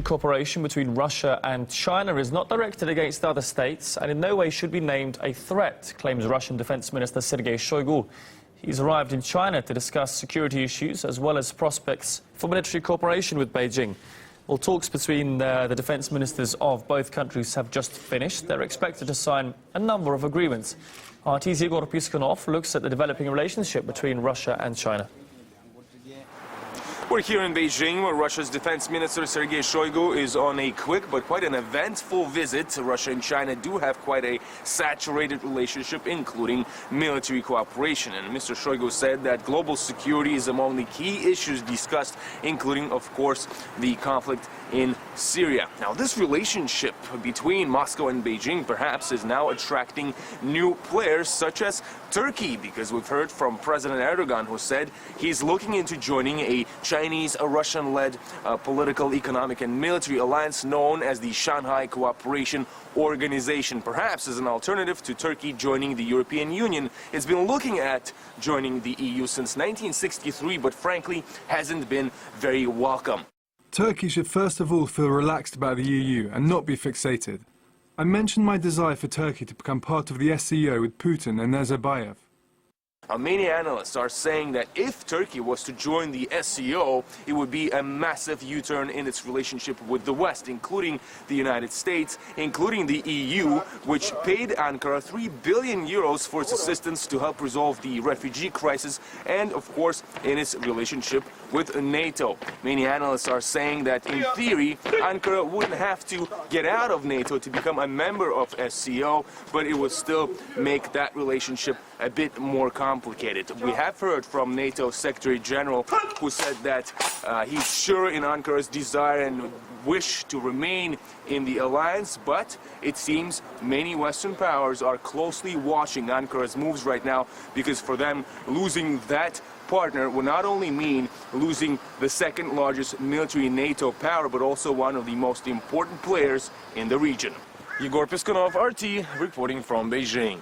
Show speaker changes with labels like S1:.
S1: Cooperation between Russia and China is not directed against other states and in no way should be named a threat, claims Russian Defense Minister Sergei Shoigu. He's arrived in China to discuss security issues as well as prospects for military cooperation with Beijing. Well, talks between the defense ministers of both countries have just finished. They're expected to sign a number of agreements. RT's Igor Piskunov looks at the developing relationship between Russia and China.
S2: We're here in Beijing, where Russia's defense minister Sergei Shoigu is on a quick but quite an eventful visit. Russia and China do have quite a saturated relationship, including military cooperation. And Mr. Shoigu said that global security is among the key issues discussed, including, of course, the conflict in Syria. Now, this relationship between Moscow and Beijing perhaps is now attracting new players such as Turkey, because we've heard from President Erdogan, who said he's looking into joining a Chinese-Russian-led political, economic and military alliance known as the Shanghai Cooperation Organization, perhaps as an alternative to Turkey joining the European Union. It's been looking at joining the EU since 1963, but frankly hasn't been very welcome.
S3: Turkey should first of all feel relaxed about the EU and not be fixated. I mentioned my desire for Turkey to become part of the SCO with Putin and Nazarbayev.
S2: Many analysts are saying that if Turkey was to join the SCO, it would be a massive U-turn in its relationship with the West, including the United States, including the EU, which paid Ankara 3 billion euros for its assistance to help resolve the refugee crisis, and of course in its relationship with NATO. Many analysts are saying that in theory, Ankara wouldn't have to get out of NATO to become a member of SCO, but it would still make that relationship a bit more complicated. We have heard from NATO Secretary General, who said that he's sure in Ankara's desire and wish to remain in the alliance, but it seems many Western powers are closely watching Ankara's moves right now, because for them, losing that partner will not only mean losing the second largest military NATO power, but also one of the most important players in the region. Igor Piskunov, RT, reporting from Beijing.